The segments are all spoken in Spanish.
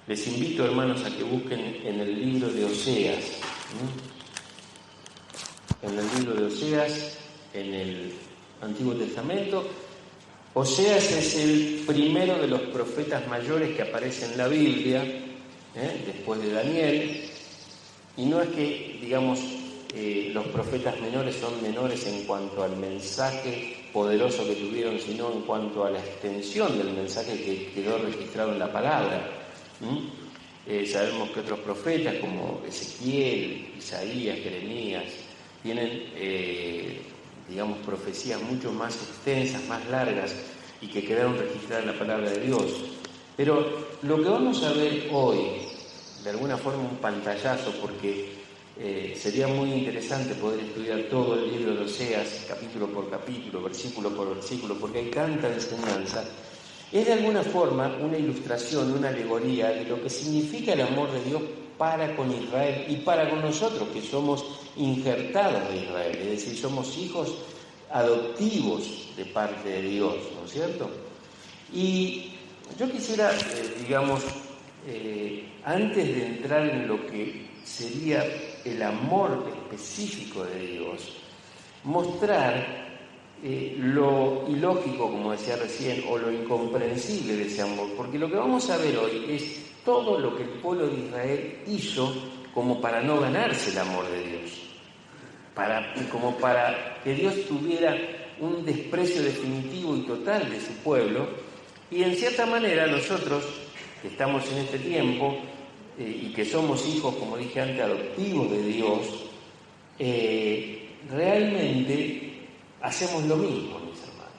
Les invito, hermanos, a que busquen en el libro de Oseas. En el libro de Oseas, en el Antiguo Testamento. Oseas es el primero de los profetas mayores que aparece en la Biblia, después de Daniel. Y no es que, digamos, los profetas menores son menores en cuanto al mensaje poderoso que tuvieron, sino en cuanto a la extensión del mensaje que quedó registrado en la palabra. Sabemos que otros profetas como Ezequiel, Isaías, Jeremías, tienen, digamos, profecías mucho más extensas, más largas y que quedaron registradas en la palabra de Dios. Pero lo que vamos a ver hoy, de alguna forma un pantallazo, porque sería muy interesante poder estudiar todo el libro de Oseas, capítulo por capítulo, versículo por versículo, porque hay tanta enseñanza. Es de alguna forma una ilustración, una alegoría de lo que significa el amor de Dios para con Israel y para con nosotros, que somos injertados de Israel, es decir, somos hijos adoptivos de parte de Dios, ¿no es cierto? Y yo quisiera, digamos, antes de entrar en lo que sería el amor específico de Dios, mostrar lo ilógico, como decía recién, o lo incomprensible de ese amor, porque lo que vamos a ver hoy es todo lo que el pueblo de Israel hizo como para no ganarse el amor de Dios, como para que Dios tuviera un desprecio definitivo y total de su pueblo. Y en cierta manera nosotros, que estamos en este tiempo y que somos hijos, como dije antes, adoptivos de Dios, realmente hacemos lo mismo, mis hermanos.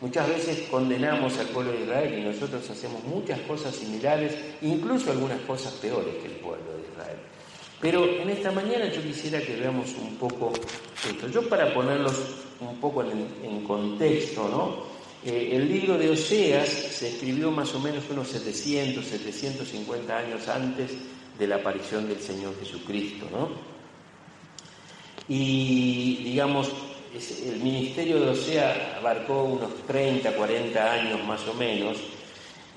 Muchas veces condenamos al pueblo de Israel y nosotros hacemos muchas cosas similares, incluso algunas cosas peores que el pueblo de Israel. Pero en esta mañana yo quisiera que veamos un poco esto. Yo, para ponerlos un poco en contexto, ¿no? El libro de Oseas se escribió más o menos unos 750 años antes de la aparición del Señor Jesucristo, ¿no? Y, digamos, el ministerio de Oseas abarcó unos 30, 40 años más o menos,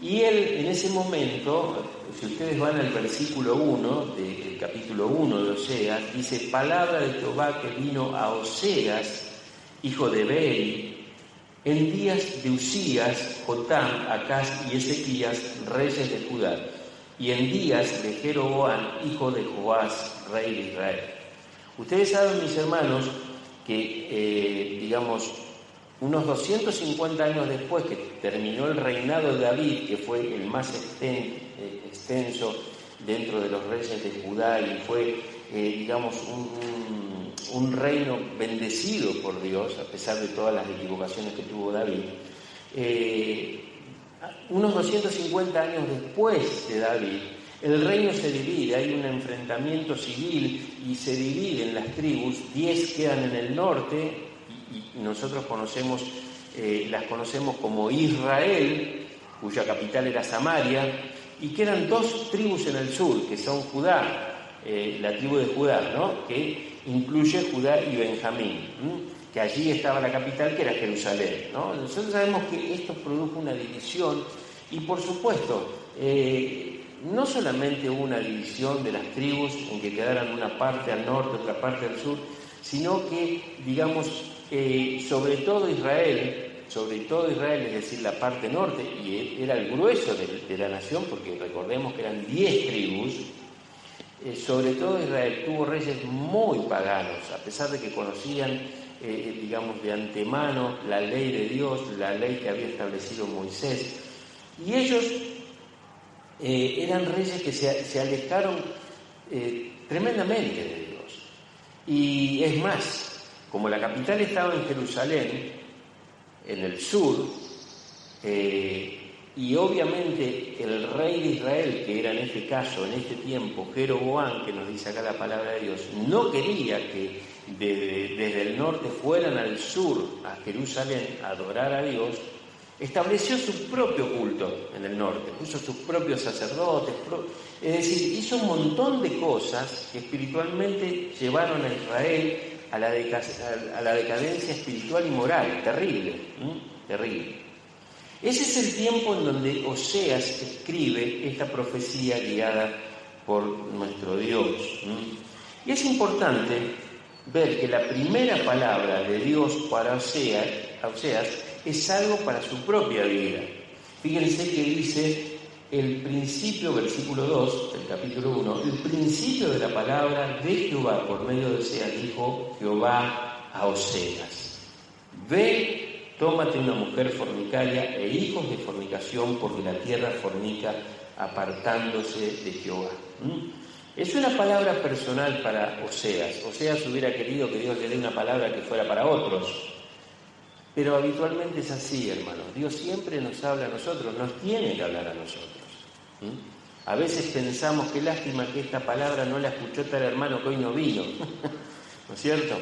y él en ese momento, si ustedes van al versículo 1 del capítulo 1 de Oseas, dice: palabra de Jehová que vino a Oseas, hijo de Beeri, en días de Usías, Jotam, Acaz y Ezequías, reyes de Judá, y en días de Jeroboam, hijo de Joás, rey de Israel. Ustedes saben, mis hermanos, que, digamos, unos 250 años después que terminó el reinado de David, que fue el más extenso dentro de los reyes de Judá y fue, digamos, un reino bendecido por Dios, a pesar de todas las equivocaciones que tuvo David, unos 250 años después de David, el reino se divide, hay un enfrentamiento civil y se dividen las tribus. 10 quedan en el norte y nosotros las conocemos como Israel, cuya capital era Samaria, y quedan 2 tribus en el sur, que son Judá, la tribu de Judá, ¿no? Que incluye Judá y Benjamín, que allí estaba la capital, que era Jerusalén, ¿no? Nosotros sabemos que esto produjo una división y, por supuesto, no solamente hubo una división de las tribus en que quedaran una parte al norte, otra parte al sur, sino que, digamos, sobre todo Israel, es decir, la parte norte, y era el grueso de la nación, porque recordemos que eran 10 tribus, sobre todo Israel tuvo reyes muy paganos, a pesar de que conocían, digamos, de antemano la ley de Dios, la ley que había establecido Moisés, y ellos eran reyes que se alejaron tremendamente de Dios. Y es más, como la capital estaba en Jerusalén, en el sur, y obviamente el rey de Israel, que era en este caso, en este tiempo, Jeroboam, que nos dice acá la palabra de Dios, no quería que desde el norte fueran al sur, a Jerusalén, a adorar a Dios, estableció su propio culto en el norte, puso sus propios sacerdotes, es decir, hizo un montón de cosas que espiritualmente llevaron a Israel a la decadencia espiritual y moral, terrible, terrible. Ese es el tiempo en donde Oseas escribe esta profecía guiada por nuestro Dios. Y es importante ver que la primera palabra de Dios para Oseas es algo para su propia vida. Fíjense que dice el principio, versículo 2 del capítulo 1, el principio de la palabra de Jehová por medio de Oseas, dijo Jehová a Oseas: ve, tómate una mujer fornicaria e hijos de fornicación, porque la tierra fornica apartándose de Jehová. Es una palabra personal para Oseas. Oseas hubiera querido que Dios le dé una palabra que fuera para otros. Pero habitualmente es así, hermanos. Dios siempre nos habla a nosotros, nos tiene que hablar a nosotros. A veces pensamos, qué lástima que esta palabra no la escuchó tal hermano que hoy no vino. ¿No es cierto?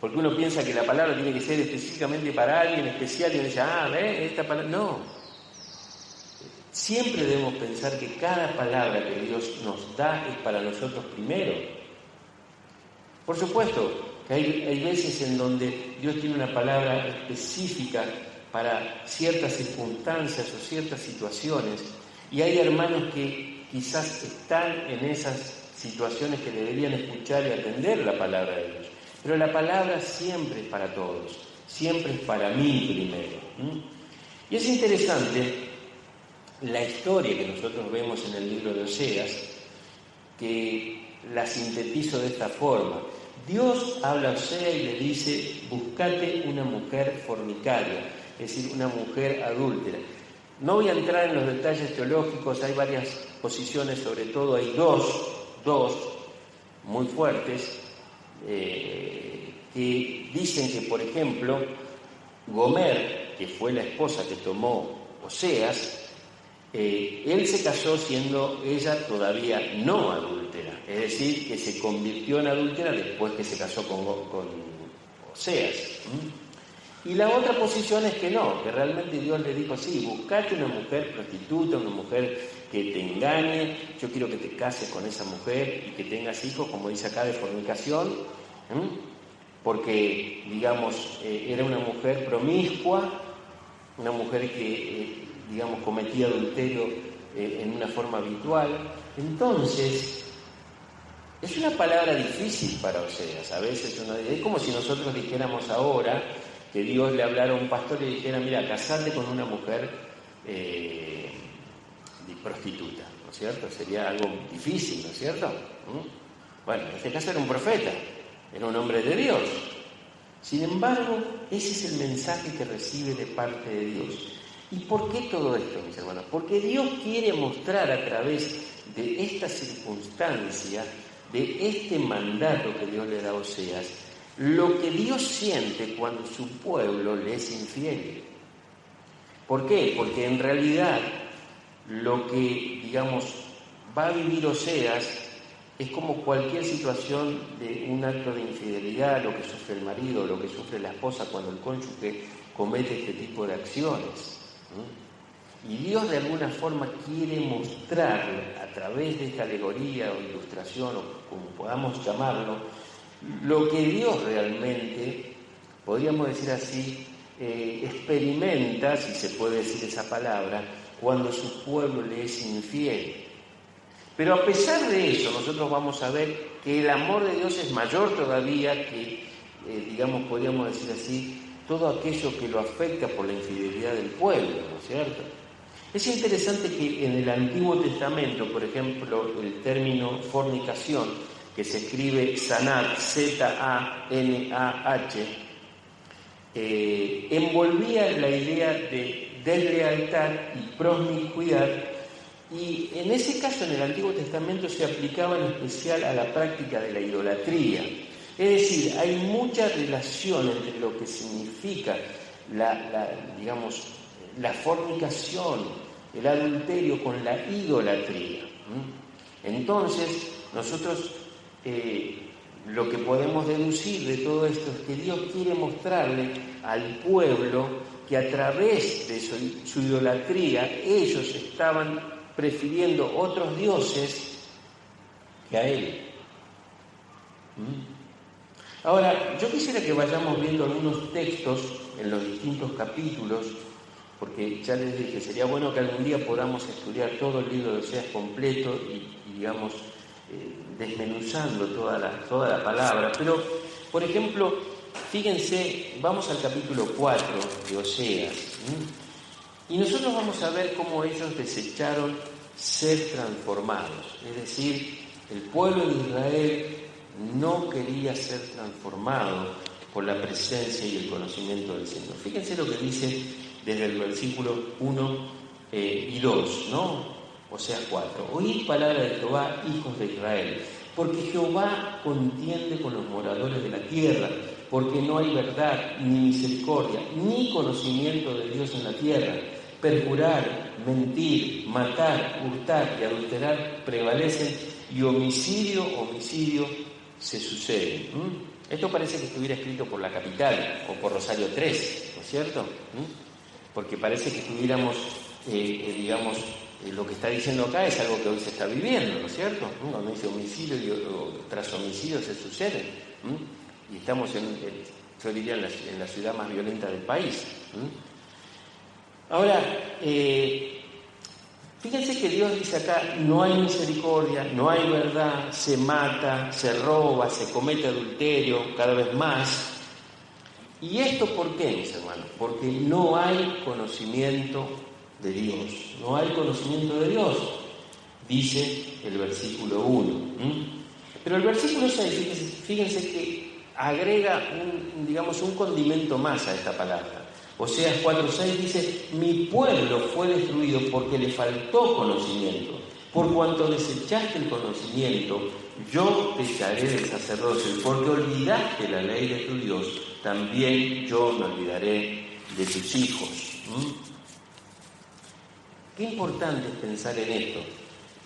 Porque uno piensa que la palabra tiene que ser específicamente para alguien especial y uno dice, esta palabra... No. Siempre debemos pensar que cada palabra que Dios nos da es para nosotros primero. Por supuesto que hay veces en donde Dios tiene una palabra específica para ciertas circunstancias o ciertas situaciones, y hay hermanos que quizás están en esas situaciones que deberían escuchar y atender la palabra de Dios. Pero la palabra siempre es para todos, siempre es para mí primero. Y es interesante la historia que nosotros vemos en el libro de Oseas, que la sintetizo de esta forma. Dios habla a Oseas y le dice, buscate una mujer fornicaria, es decir, una mujer adúltera. No voy a entrar en los detalles teológicos, hay varias posiciones, sobre todo hay dos muy fuertes, que dicen que, por ejemplo, Gomer, que fue la esposa que tomó Oseas, él se casó siendo ella todavía no adúltera, es decir, que se convirtió en adúltera después que se casó con Oseas. Y la otra posición es que no, que realmente Dios le dijo, sí, buscate una mujer prostituta, una mujer que te engañe, yo quiero que te cases con esa mujer y que tengas hijos, como dice acá, de fornicación, porque, digamos, era una mujer promiscua, una mujer que, digamos, cometía adulterio en una forma habitual. Entonces, es una palabra difícil para Oseas. A veces uno dice, es como si nosotros dijéramos ahora que Dios le hablara a un pastor y le dijera, mira, casate con una mujer prostituta, ¿no es cierto? Sería algo difícil, ¿no es cierto? Bueno, en este caso era un profeta, era un hombre de Dios. Sin embargo, ese es el mensaje que recibe de parte de Dios. ¿Y por qué todo esto, mis hermanos? Porque Dios quiere mostrar a través de esta circunstancia, de este mandato que Dios le da a Oseas, lo que Dios siente cuando su pueblo le es infiel. ¿Por qué? Porque en realidad lo que, digamos, va a vivir Oseas es como cualquier situación de un acto de infidelidad, lo que sufre el marido, lo que sufre la esposa cuando el cónyuge comete este tipo de acciones. Y Dios de alguna forma quiere mostrarle a través de esta alegoría o ilustración, o como podamos llamarlo, lo que Dios realmente, podríamos decir así, experimenta, si se puede decir esa palabra, cuando su pueblo le es infiel. Pero a pesar de eso, nosotros vamos a ver que el amor de Dios es mayor todavía que, digamos, podríamos decir así, todo aquello que lo afecta por la infidelidad del pueblo, ¿no es cierto? Es interesante que en el Antiguo Testamento, por ejemplo, el término fornicación, que se escribe Zanah, Z-A-N-A-H, envolvía la idea de deslealtad y promiscuidad, y en ese caso en el Antiguo Testamento se aplicaba en especial a la práctica de la idolatría. Es decir, hay mucha relación entre lo que significa digamos, la fornicación, el adulterio con la idolatría. Entonces, nosotros lo que podemos deducir de todo esto es que Dios quiere mostrarle al pueblo que a través de su idolatría ellos estaban prefiriendo otros dioses que a Él. Ahora, yo quisiera que vayamos viendo algunos textos en los distintos capítulos porque ya les dije, sería bueno que algún día podamos estudiar todo el libro de Oseas completo y digamos, desmenuzando toda la palabra. Pero, por ejemplo, fíjense, vamos al capítulo 4 de Oseas, y nosotros vamos a ver cómo ellos desecharon ser transformados. Es decir, el pueblo de Israel no quería ser transformado por la presencia y el conocimiento del Señor. Fíjense lo que dice desde el versículo 1 y 2, ¿no? Oseas 4. Oíd palabra de Jehová, hijos de Israel, porque Jehová contiende con los moradores de la tierra, porque no hay verdad, ni misericordia, ni conocimiento de Dios en la tierra. Perjurar, mentir, matar, hurtar y adulterar prevalecen, y homicidio se sucede. Esto parece que estuviera escrito por la Capital o por Rosario 3, ¿no es cierto? Porque parece que estuviéramos, digamos, lo que está diciendo acá es algo que hoy se está viviendo, ¿no es cierto? Cuando dice homicidio tras homicidio se sucede. Y estamos, yo diría, en la ciudad más violenta del país. Ahora, fíjense que Dios dice acá, no hay misericordia, no hay verdad, se mata, se roba, se comete adulterio cada vez más. ¿Y esto por qué, mis hermanos? Porque no hay conocimiento de Dios, no hay conocimiento de Dios, dice el versículo 1. Pero el versículo 6, fíjense que agrega un condimento más a esta palabra. Oseas 4:6 dice, mi pueblo fue destruido porque le faltó conocimiento. Por cuanto desechaste el conocimiento, yo te echaré del sacerdocio. Porque olvidaste la ley de tu Dios, también yo me olvidaré de tus hijos. Qué importante es pensar en esto.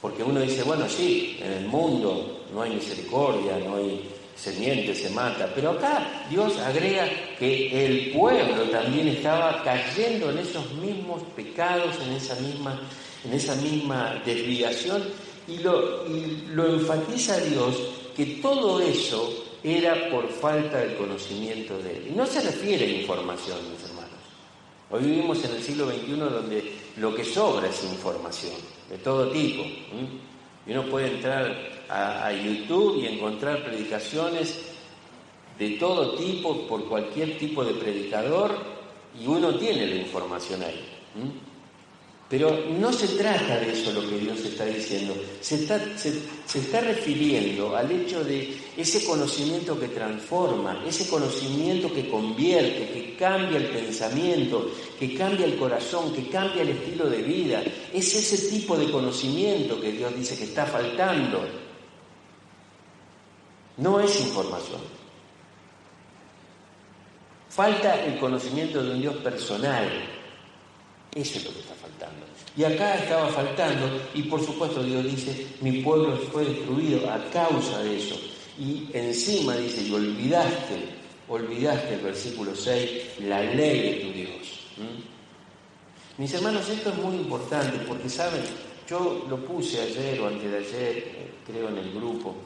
Porque uno dice, bueno, sí, en el mundo no hay misericordia, no hay... se miente, se mata, pero acá Dios agrega que el pueblo también estaba cayendo en esos mismos pecados, en esa misma desviación, y lo enfatiza Dios que todo eso era por falta del conocimiento de Él. Y no se refiere a información, mis hermanos. Hoy vivimos en el siglo XXI donde lo que sobra es información, de todo tipo. Y uno puede entrar a YouTube y encontrar predicaciones de todo tipo, por cualquier tipo de predicador, y uno tiene la información ahí. Pero no se trata de eso lo que Dios está diciendo, se está refiriendo al hecho de ese conocimiento que transforma, ese conocimiento que convierte, que cambia el pensamiento, que cambia el corazón, que cambia el estilo de vida. Es ese tipo de conocimiento que Dios dice que está faltando. No es información. Falta el conocimiento de un Dios personal. Eso es lo que está faltando. Y acá estaba faltando, y por supuesto Dios dice, mi pueblo fue destruido a causa de eso. Y encima dice, y olvidaste el versículo 6, la ley de tu Dios. Mis hermanos, esto es muy importante, porque saben, yo lo puse ayer o antes de ayer, creo en el grupo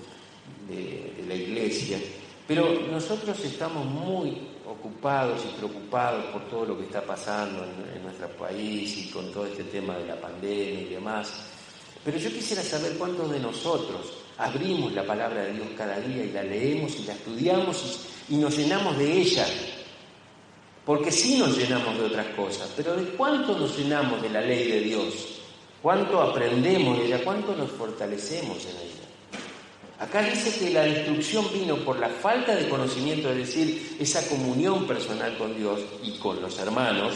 de la iglesia, pero nosotros estamos muy ocupados y preocupados por todo lo que está pasando en nuestro país y con todo este tema de la pandemia y demás. Pero yo quisiera saber cuántos de nosotros abrimos la palabra de Dios cada día y la leemos y la estudiamos y nos llenamos de ella. Porque sí nos llenamos de otras cosas, pero ¿de cuánto nos llenamos de la ley de Dios? ¿Cuánto aprendemos de ella? ¿Cuánto nos fortalecemos en ella? Acá dice que la destrucción vino por la falta de conocimiento, es decir, esa comunión personal con Dios y con los hermanos,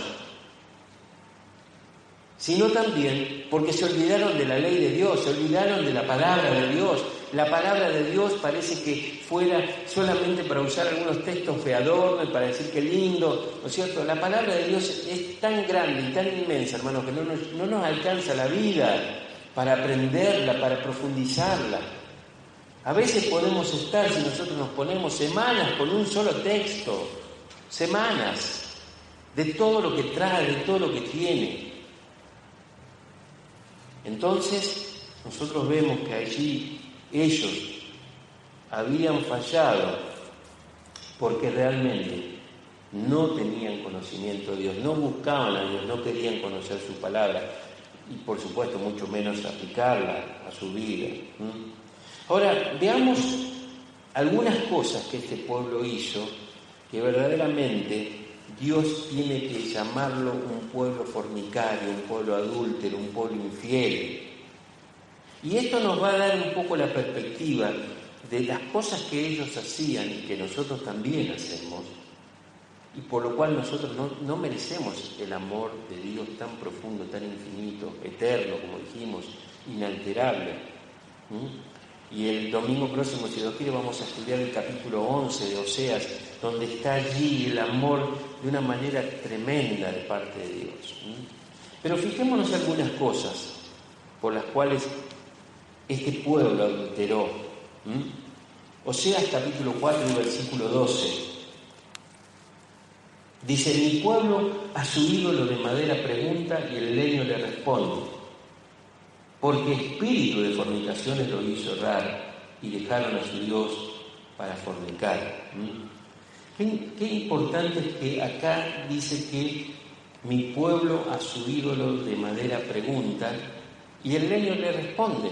sino también porque se olvidaron de la ley de Dios, se olvidaron de la palabra de Dios. La palabra de Dios parece que fuera solamente para usar algunos textos de adorno y para decir qué lindo, ¿no es cierto? La palabra de Dios es tan grande y tan inmensa, hermanos, que no nos alcanza la vida para aprenderla, para profundizarla. A veces podemos estar, si nosotros nos ponemos semanas con un solo texto, semanas, de todo lo que trae, de todo lo que tiene. Entonces, nosotros vemos que allí ellos habían fallado porque realmente no tenían conocimiento de Dios, no buscaban a Dios, no querían conocer su palabra y por supuesto mucho menos aplicarla a su vida. Ahora, veamos algunas cosas que este pueblo hizo que verdaderamente Dios tiene que llamarlo un pueblo fornicario, un pueblo adúltero, un pueblo infiel. Y esto nos va a dar un poco la perspectiva de las cosas que ellos hacían y que nosotros también hacemos, y por lo cual nosotros no merecemos el amor de Dios tan profundo, tan infinito, eterno, como dijimos, inalterable. Y el domingo próximo, si Dios quiere, vamos a estudiar el capítulo 11 de Oseas, donde está allí el amor de una manera tremenda de parte de Dios. Pero fijémonos algunas cosas por las cuales este pueblo adulteró. Oseas capítulo 4 y versículo 12. Dice: mi pueblo a su ídolo de madera pregunta y el leño le responde, porque espíritu de fornicaciones lo hizo errar y dejaron a su Dios para fornicar. Qué importante es que acá dice que mi pueblo a su ídolo de madera pregunta y el leño le responde.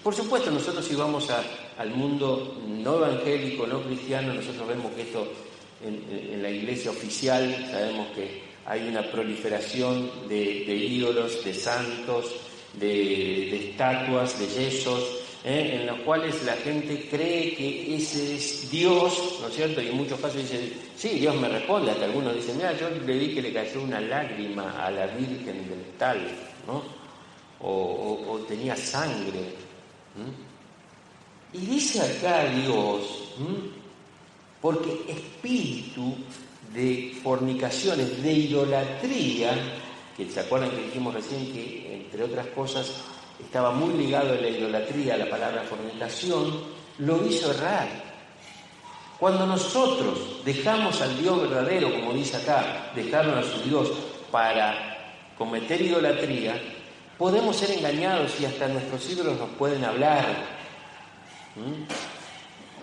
Por supuesto, nosotros si vamos al mundo no evangélico, no cristiano, nosotros vemos que esto en la iglesia oficial, sabemos que hay una proliferación de ídolos, de santos, de estatuas, de yesos, en los cuales la gente cree que ese es Dios, ¿no es cierto? Y en muchos casos dicen, sí, Dios me responde. Hasta algunos dicen, mira, yo le vi que le cayó una lágrima a la Virgen del tal, ¿no? O tenía sangre. Y dice acá Dios, porque espíritu de fornicaciones, de idolatría, que se acuerdan que dijimos recién que, entre otras cosas, estaba muy ligado a la idolatría, a la palabra fornicación, lo hizo errar. Cuando nosotros dejamos al Dios verdadero, como dice acá, dejaron a su Dios para cometer idolatría, podemos ser engañados y hasta nuestros ídolos nos pueden hablar.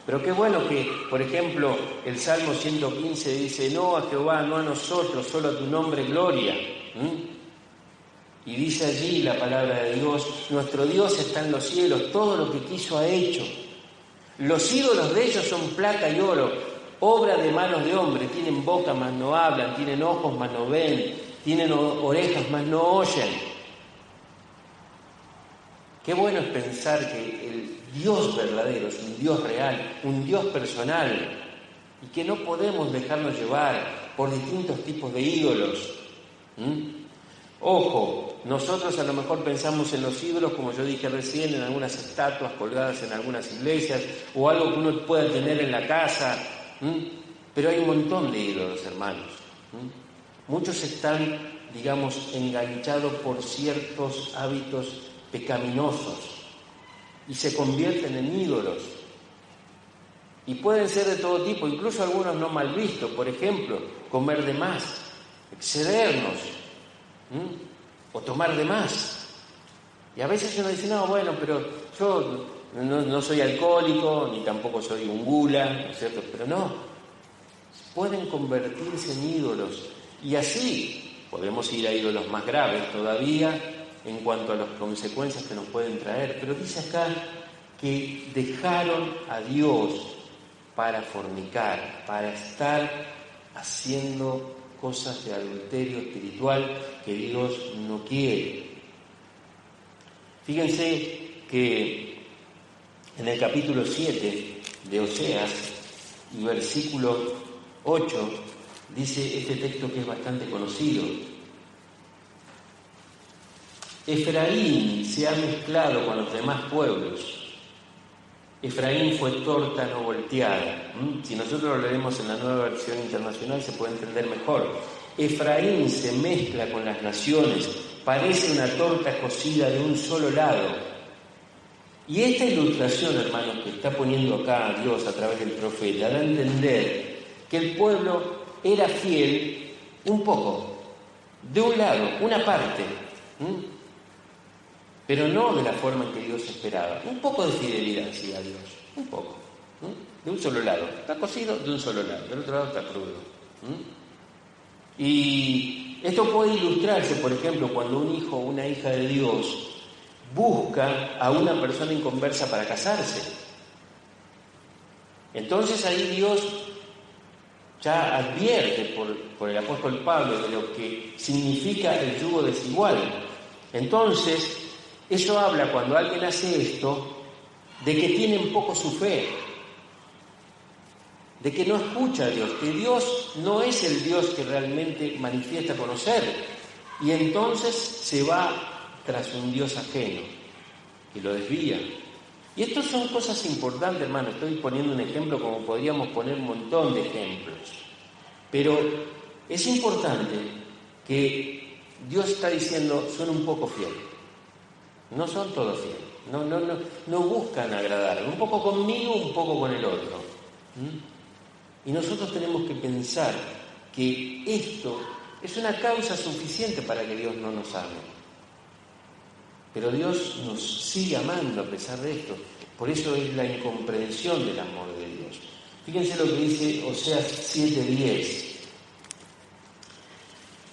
Pero qué bueno que, por ejemplo, el Salmo 115 dice, no a Jehová, no a nosotros, solo a tu nombre gloria. Y dice allí la palabra de Dios, nuestro Dios está en los cielos, todo lo que quiso ha hecho. Los ídolos de ellos son plata y oro, obra de manos de hombre, tienen boca mas no hablan, tienen ojos mas no ven, tienen orejas mas no oyen. Qué bueno es pensar que el Dios verdadero es un Dios real, un Dios personal, y que no podemos dejarnos llevar por distintos tipos de ídolos. Ojo, nosotros a lo mejor pensamos en los ídolos, como yo dije recién, en algunas estatuas colgadas en algunas iglesias, o algo que uno pueda tener en la casa, pero hay un montón de ídolos, hermanos. Muchos están, digamos, enganchados por ciertos hábitos pecaminosos y se convierten en ídolos. Y pueden ser de todo tipo, incluso algunos no mal vistos. Por ejemplo, comer de más, excedernos, o tomar de más. Y a veces uno dice, no, bueno, pero yo no soy alcohólico, ni tampoco soy un gula, ¿no es cierto? Pero no, pueden convertirse en ídolos. Y así podemos ir a ídolos más graves todavía, en cuanto a las consecuencias que nos pueden traer. Pero dice acá que dejaron a Dios para fornicar, para estar haciendo cosas de adulterio espiritual que Dios no quiere. Fíjense que en el capítulo 7 de Oseas y versículo 8 dice este texto que es bastante conocido. Efraín se ha mezclado con los demás pueblos. Efraín fue torta no volteada. Si nosotros lo leemos en la Nueva Versión Internacional se puede entender mejor. Efraín se mezcla con las naciones, parece una torta cocida de un solo lado. Y esta ilustración, hermanos, que está poniendo acá Dios a través del profeta, da a entender que el pueblo era fiel un poco, de un lado, una parte, pero no de la forma en que Dios esperaba. Un poco de fidelidad, sí, a Dios, un poco. de un solo lado. Está cocido de un solo lado, del otro lado está crudo. Y esto puede ilustrarse, por ejemplo, cuando un hijo o una hija de Dios busca a una persona inconversa para casarse. Entonces ahí Dios ya advierte por el apóstol Pablo de lo que significa el yugo desigual. Entonces, eso habla, cuando alguien hace esto, de que tienen poco su fe, de que no escucha a Dios, que Dios no es el Dios que realmente manifiesta conocer, y entonces se va tras un Dios ajeno, que lo desvía. Y estas son cosas importantes, hermano. Estoy poniendo un ejemplo como podríamos poner un montón de ejemplos. Pero es importante que Dios está diciendo, son un poco fieles. No son todos fieles. No buscan agradar. Un poco conmigo, un poco con el otro. Y nosotros tenemos que pensar que esto es una causa suficiente para que Dios no nos ame. Pero Dios nos sigue amando a pesar de esto. Por eso es la incomprensión del amor de Dios. Fíjense lo que dice Oseas 7:10.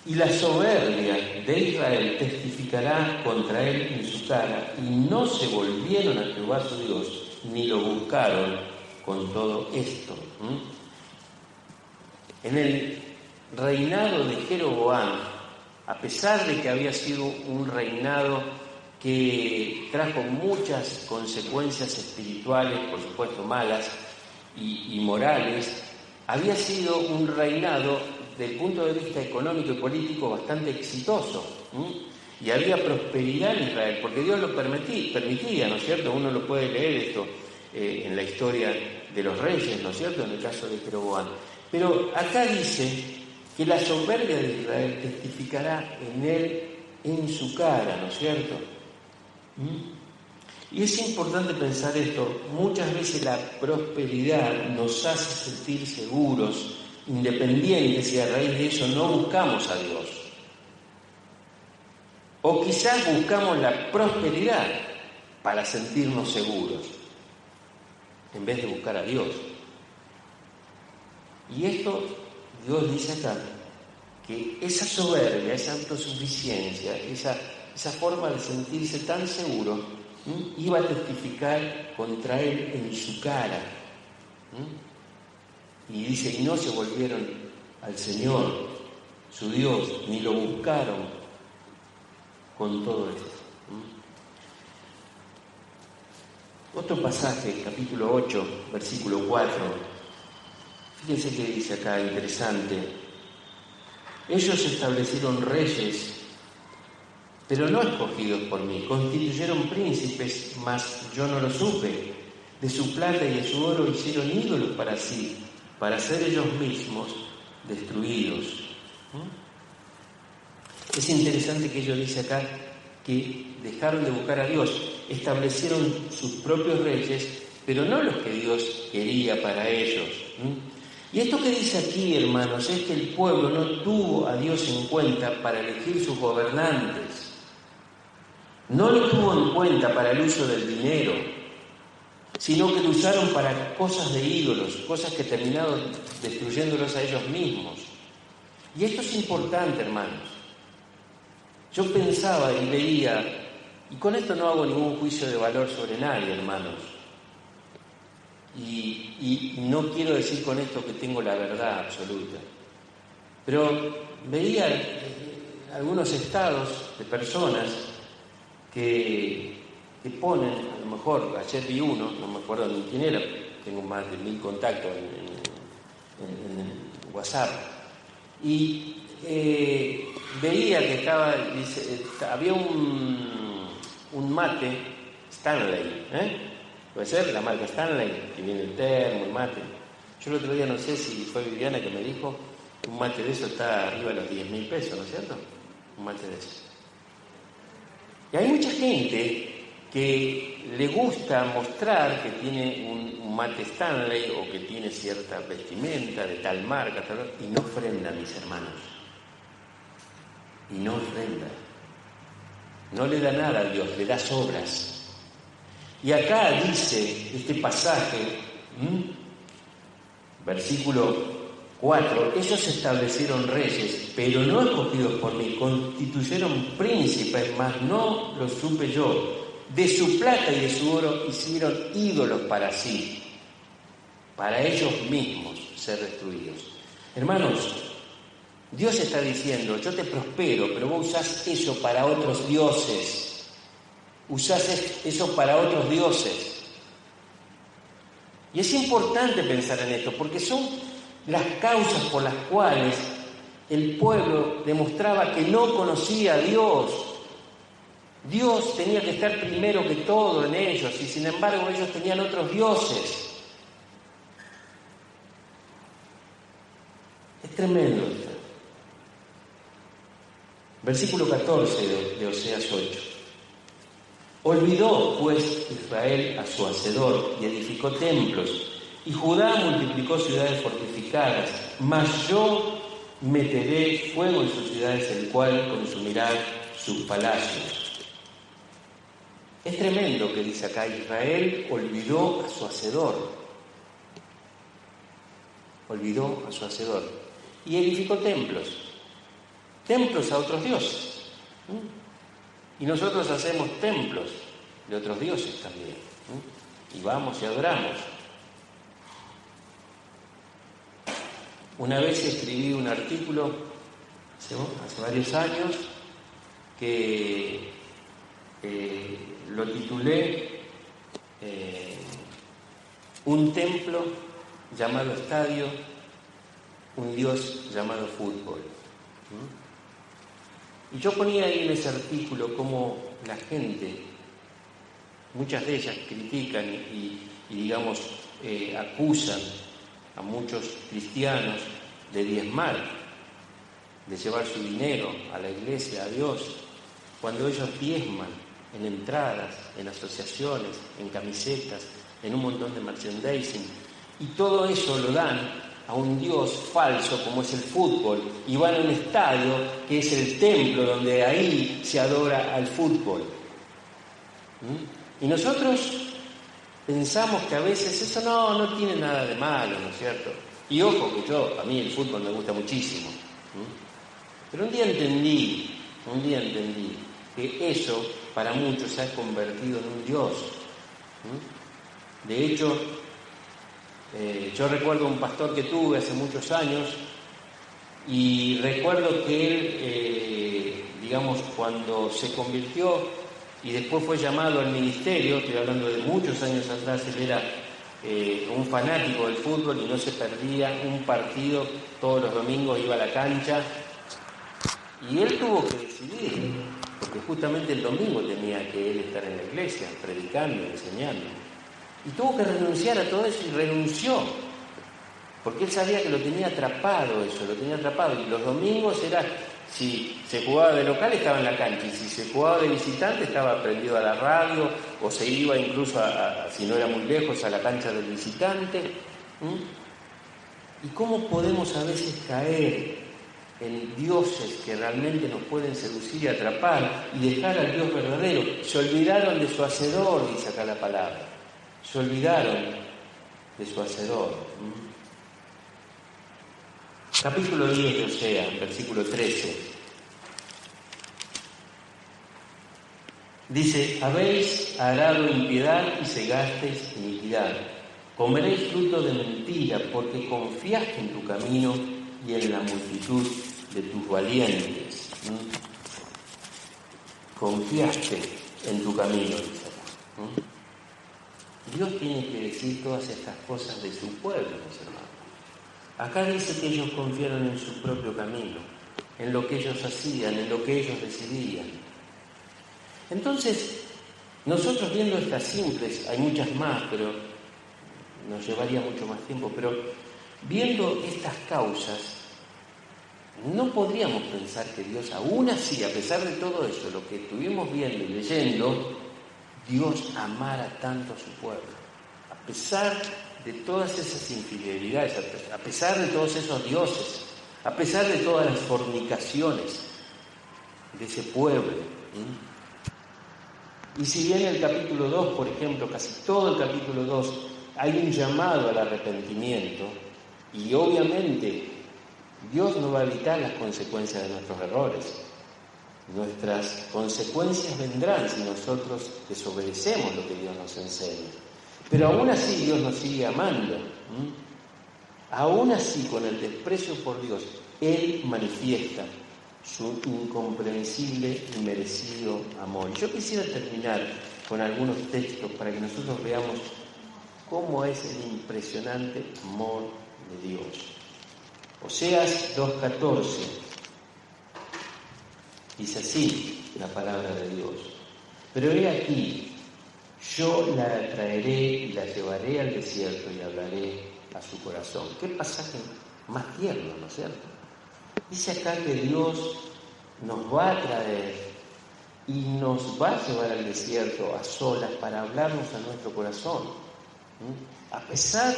Y la soberbia de Israel testificará contra él en su cara, y no se volvieron a Jehová su Dios, ni lo buscaron con todo esto. En el reinado de Jeroboam, a pesar de que había sido un reinado que trajo muchas consecuencias espirituales, por supuesto malas, y morales, había sido un reinado desde el punto de vista económico y político bastante exitoso. Y había prosperidad en Israel, porque Dios lo permitía, ¿no es cierto? Uno lo puede leer esto en la historia de los reyes, ¿no es cierto?, en el caso de Jeroboam. Pero acá dice que la soberbia de Israel testificará en él en su cara, ¿no es cierto? Y es importante pensar esto. Muchas veces la prosperidad nos hace sentir seguros, independientes, y a raíz de eso no buscamos a Dios. O quizás buscamos la prosperidad para sentirnos seguros, en vez de buscar a Dios. Y esto, Dios dice acá, que esa soberbia, esa autosuficiencia, esa forma de sentirse tan seguro, iba a testificar contra él en su cara. Y dice, y no se volvieron al Señor, su Dios, ni lo buscaron con todo esto. Otro pasaje, capítulo 8, versículo 4. Fíjense que dice acá, interesante. Ellos establecieron reyes, pero no escogidos por mí. Constituyeron príncipes, mas yo no lo supe. De su plata y de su oro hicieron ídolos para sí, para ser ellos mismos destruidos. Es interesante que ellos dice acá que dejaron de buscar a Dios, establecieron sus propios reyes, pero no los que Dios quería para ellos. Y esto que dice aquí, hermanos, es que el pueblo no tuvo a Dios en cuenta para elegir sus gobernantes. No lo tuvo en cuenta para el uso del dinero, sino que lo usaron para cosas de ídolos, cosas que terminaron destruyéndolos a ellos mismos. Y esto es importante, hermanos. Yo pensaba y leía, y con esto no hago ningún juicio de valor sobre nadie, hermanos. Y no quiero decir con esto que tengo la verdad absoluta. Pero veía algunos estados de personas que ponen, a lo mejor, ayer vi uno, no me acuerdo ni quién era, tengo más de 1000 contactos en WhatsApp, y veía que había un mate Stanley, puede ser la marca Stanley, que viene el termo, el mate. Yo el otro día, no sé si fue Viviana que me dijo, un mate de eso está arriba de los 10.000 pesos, ¿no es cierto? Un mate de eso. Y hay mucha gente que le gusta mostrar que tiene un mate Stanley o que tiene cierta vestimenta de tal marca, y no ofrenda, mis hermanos. Y no ofrenda. No le da nada a Dios, le da sobras. Y acá dice este pasaje Versículo 4, ellos establecieron reyes, pero no escogidos por mí, constituyeron príncipes, mas no los supe yo. De su plata y de su oro hicieron ídolos para sí, para ellos mismos ser destruidos. Hermanos, Dios está diciendo, yo te prospero, pero vos usás eso para otros dioses. Usás eso para otros dioses. Y es importante pensar en esto, porque son las causas por las cuales el pueblo demostraba que no conocía a Dios. Dios tenía que estar primero que todo en ellos, y sin embargo ellos tenían otros dioses. Es tremendo esto. Versículo 14 de Oseas 8. Olvidó, pues, Israel a su hacedor y edificó templos, y Judá multiplicó ciudades fortificadas, mas yo meteré fuego en sus ciudades, el cual consumirá sus palacios. Es tremendo que dice acá, Israel olvidó a su hacedor. Olvidó a su hacedor. Y edificó templos a otros dioses. Y nosotros hacemos templos de otros dioses también. Y vamos y adoramos. Una vez escribí un artículo, hace varios años, que lo titulé Un templo llamado estadio, un Dios llamado fútbol. Y yo ponía ahí en ese artículo cómo la gente, muchas de ellas critican y digamos, acusan a muchos cristianos de diezmar, de llevar su dinero a la iglesia, a Dios, cuando ellos diezman en entradas, en asociaciones, en camisetas, en un montón de merchandising, y todo eso lo dan a un Dios falso como es el fútbol, y van a un estadio que es el templo donde ahí se adora al fútbol. Y nosotros pensamos que a veces eso no tiene nada de malo, ¿no es cierto? Y ojo que a mí el fútbol me gusta muchísimo. Pero un día entendí que eso para muchos se ha convertido en un Dios. De hecho, yo recuerdo un pastor que tuve hace muchos años, y recuerdo que él, digamos, cuando se convirtió y después fue llamado al ministerio, estoy hablando de muchos años atrás, él era un fanático del fútbol y no se perdía un partido, todos los domingos iba a la cancha, y él tuvo que decidir, porque justamente el domingo tenía que él estar en la iglesia, predicando, enseñando. Y tuvo que renunciar a todo eso, y renunció, porque él sabía que lo tenía atrapado eso, y los domingos era, si se jugaba de local estaba en la cancha, y si se jugaba de visitante estaba prendido a la radio, o se iba incluso, si no era muy lejos, a la cancha del visitante. ¿Y cómo podemos a veces caer en dioses que realmente nos pueden seducir y atrapar, y dejar al Dios verdadero? Se olvidaron de su hacedor, dice acá la palabra. Se olvidaron de su hacedor. Capítulo 10 de Oseas, versículo 13. Dice, habéis arado impiedad y segasteis iniquidad. Comeréis fruto de mentira, porque confiaste en tu camino y en la multitud de tus valientes. Confiaste en tu camino, dice acá. Dios tiene que decir todas estas cosas de su pueblo, mis hermanos. Acá dice que ellos confiaron en su propio camino, en lo que ellos hacían, en lo que ellos decidían. Entonces, nosotros viendo estas simples, hay muchas más, pero nos llevaría mucho más tiempo, pero viendo estas causas, no podríamos pensar que Dios, aún así, a pesar de todo eso, lo que estuvimos viendo y leyendo, Dios amara tanto a su pueblo, a pesar de todas esas infidelidades, a pesar de todos esos dioses, a pesar de todas las fornicaciones de ese pueblo. Y si bien el capítulo 2, por ejemplo, casi todo el capítulo 2, hay un llamado al arrepentimiento, Y obviamente Dios no va a evitar las consecuencias de nuestros errores. Nuestras consecuencias vendrán si nosotros desobedecemos lo que Dios nos enseña. Pero aún así Dios nos sigue amando. Aún así, con el desprecio por Dios, Él manifiesta su incomprensible y merecido amor. Yo quisiera terminar con algunos textos para que nosotros veamos cómo es el impresionante amor de Dios. Oseas 2:14 dice así la palabra de Dios: pero he aquí, yo la traeré y la llevaré al desierto y hablaré a su corazón. Qué pasaje más tierno, ¿no es cierto? Dice acá que Dios nos va a traer y nos va a llevar al desierto a solas para hablarnos a nuestro corazón. A pesar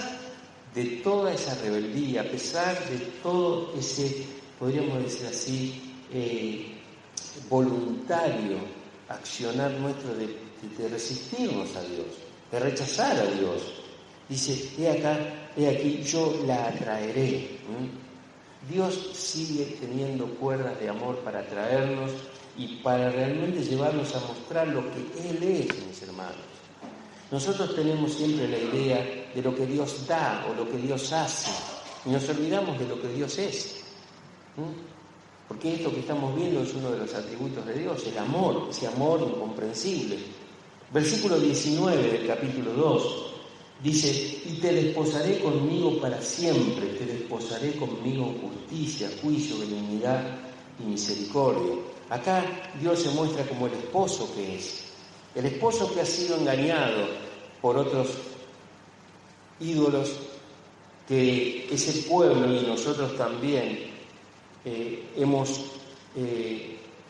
de toda esa rebeldía, a pesar de todo ese, podríamos decir así, voluntario accionar nuestro de resistirnos a Dios, de rechazar a Dios. Dice, he aquí, yo la atraeré. Dios sigue teniendo cuerdas de amor para atraernos y para realmente llevarnos a mostrar lo que Él es, mis hermanos. Nosotros tenemos siempre la idea de lo que Dios da o lo que Dios hace y nos olvidamos de lo que Dios es. Porque esto que estamos viendo es uno de los atributos de Dios, el amor, ese amor incomprensible. Versículo 19 del capítulo 2 dice, y te desposaré conmigo para siempre, te desposaré conmigo en justicia, juicio, benignidad y misericordia. Acá Dios se muestra como el esposo que es. El esposo que ha sido engañado por otros ídolos, que ese pueblo y nosotros también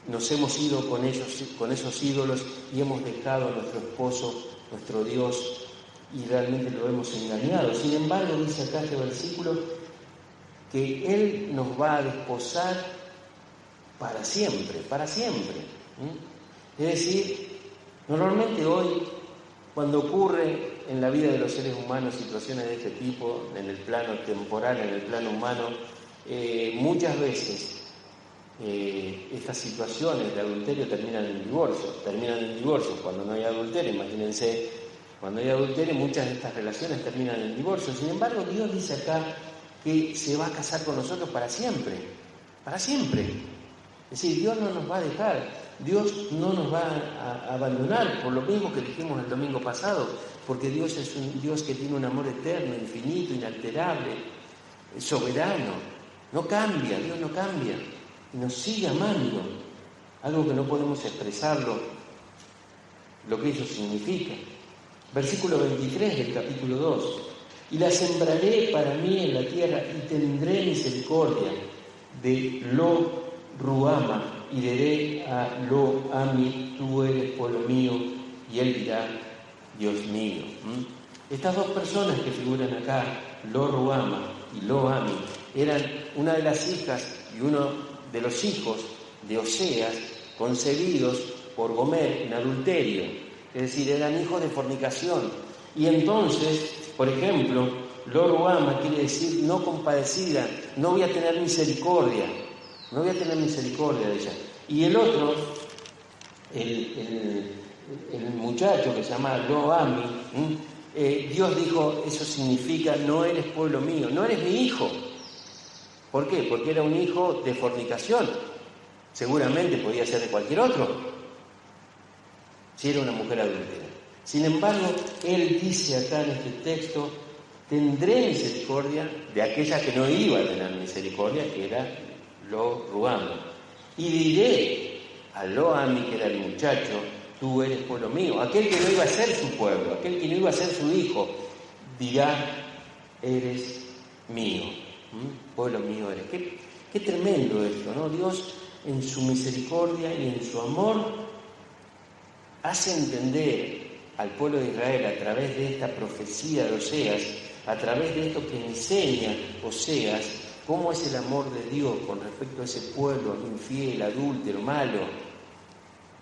nos hemos ido con esos ídolos y hemos dejado a nuestro esposo, nuestro Dios, y realmente lo hemos engañado. Sin embargo, dice acá este versículo que Él nos va a desposar para siempre, para siempre. Es decir, normalmente hoy, cuando ocurre en la vida de los seres humanos situaciones de este tipo, en el plano temporal, en el plano humano, muchas veces estas situaciones de adulterio terminan en divorcio. Cuando no hay adulterio, imagínense, cuando hay adulterio, muchas de estas relaciones terminan en divorcio. Sin embargo, Dios dice acá que se va a casar con nosotros para siempre, para siempre. Es decir, Dios no nos va a dejar, Dios no nos va a abandonar, por lo mismo que dijimos el domingo pasado, porque Dios es un Dios que tiene un amor eterno, infinito, inalterable, soberano. No cambia, Dios no cambia, y nos sigue amando, algo que no podemos expresarlo, lo que eso significa. Versículo 23 del capítulo 2, y la sembraré para mí en la tierra y tendré misericordia de Lo Ruama, y diré a Lo Ami, tú eres pueblo mío, y él dirá, Dios mío. Estas dos personas que figuran acá, Lo Ruama y Lo Ami, eran una de las hijas y uno de los hijos de Oseas, concebidos por Gomer en adulterio, es decir, eran hijos de fornicación. Y entonces, por ejemplo, Lo Ruama quiere decir no compadecida, no voy a tener misericordia de ella. Y el otro, el muchacho que se llama Lo Ami, Dios dijo, eso significa no eres pueblo mío, no eres mi hijo. ¿Por qué? Porque era un hijo de fornicación. Seguramente podía ser de cualquier otro, si era una mujer adúltera. Sin embargo, Él dice acá en este texto, tendré misericordia de aquella que no iba a tener misericordia, que era Lo Ruama. Y diré a Lo Ami, que era el muchacho, tú eres pueblo mío. Aquel que no iba a ser su pueblo, aquel que no iba a ser su hijo, dirá, eres mío. Pueblo mío eres. Qué tremendo esto, ¿no? Dios en su misericordia y en su amor hace entender al pueblo de Israel a través de esta profecía de Oseas, a través de esto que enseña Oseas, cómo es el amor de Dios con respecto a ese pueblo infiel, adúltero, malo,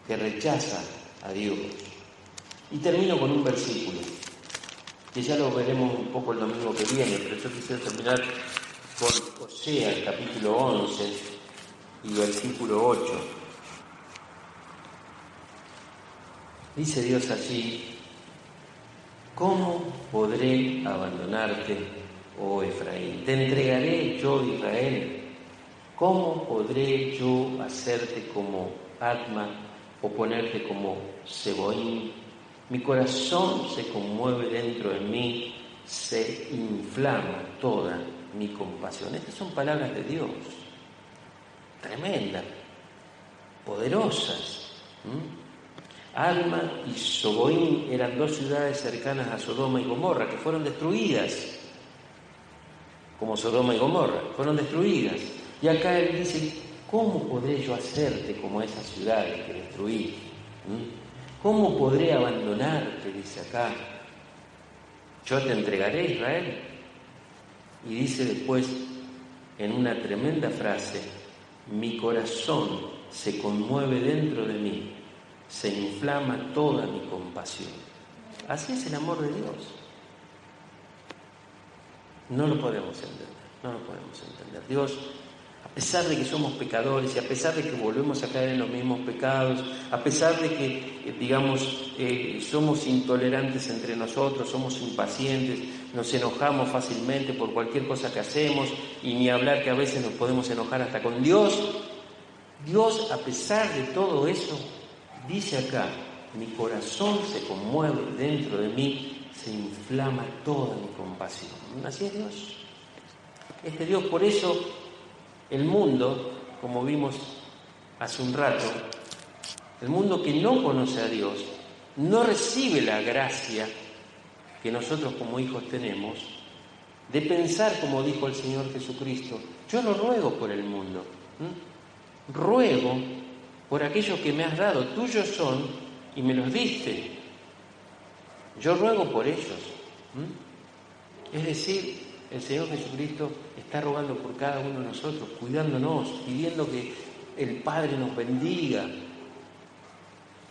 que rechaza a Dios. Y termino con un versículo. que ya lo veremos un poco el domingo que viene, pero yo quisiera terminar con Oseas, capítulo 11 y versículo 8. Dice Dios allí: ¿cómo podré abandonarte, oh Efraín? ¿Te entregaré yo, Israel? ¿Cómo podré yo hacerte como Adma o ponerte como Seboín? Mi corazón se conmueve dentro de mí, se inflama toda mi compasión. Estas son palabras de Dios, tremendas, poderosas. Adma y Seboín eran dos ciudades cercanas a Sodoma y Gomorra que fueron destruidas, como Sodoma y Gomorra, fueron destruidas. Y acá él dice: ¿cómo podré yo hacerte como esas ciudades que destruí? ¿Cómo podré abandonarte? Dice acá. Yo te entregaré, Israel. Y dice después, en una tremenda frase: mi corazón se conmueve dentro de mí, se inflama toda mi compasión. Así es el amor de Dios. No lo podemos entender, no lo podemos entender. Dios, a pesar de que somos pecadores y a pesar de que volvemos a caer en los mismos pecados, a pesar de que, somos intolerantes entre nosotros, somos impacientes, nos enojamos fácilmente por cualquier cosa que hacemos, y ni hablar que a veces nos podemos enojar hasta con Dios, Dios, a pesar de todo eso, dice acá: mi corazón se conmueve dentro de mí, se inflama toda mi compasión. Así es Dios. Este Dios, por eso el mundo, como vimos hace un rato, el mundo que no conoce a Dios, no recibe la gracia que nosotros como hijos tenemos, de pensar, como dijo el Señor Jesucristo: yo no ruego por el mundo, ruego por aquellos que me has dado, tuyos son y me los diste. Yo ruego por ellos. Es decir, el Señor Jesucristo está rogando por cada uno de nosotros, cuidándonos, pidiendo que el Padre nos bendiga.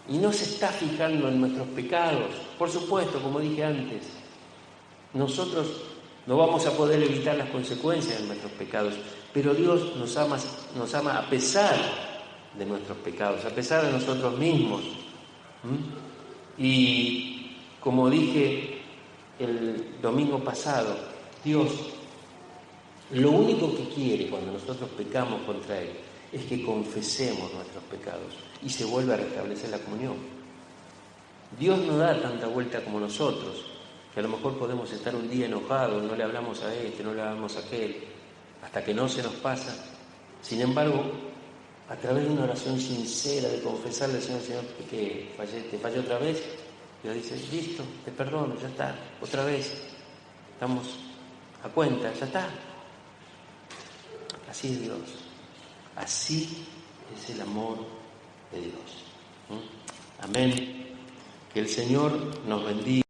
Y no se está fijando en nuestros pecados. Por supuesto, como dije antes, nosotros no vamos a poder evitar las consecuencias de nuestros pecados, pero Dios nos ama a pesar de nuestros pecados, a pesar de nosotros mismos. Y como dije el domingo pasado, Dios lo único que quiere cuando nosotros pecamos contra Él es que confesemos nuestros pecados y se vuelve a restablecer la comunión. Dios no da tanta vuelta como nosotros, que a lo mejor podemos estar un día enojados, no le hablamos a este, no le hablamos a aquel, hasta que no se nos pasa. Sin embargo, a través de una oración sincera de confesarle al Señor: Señor, que te fallé otra vez, Dios dice: listo, te perdono, ya está, otra vez, estamos a cuenta, ya está. Así es Dios, así es el amor de Dios. Amén. Que el Señor nos bendiga.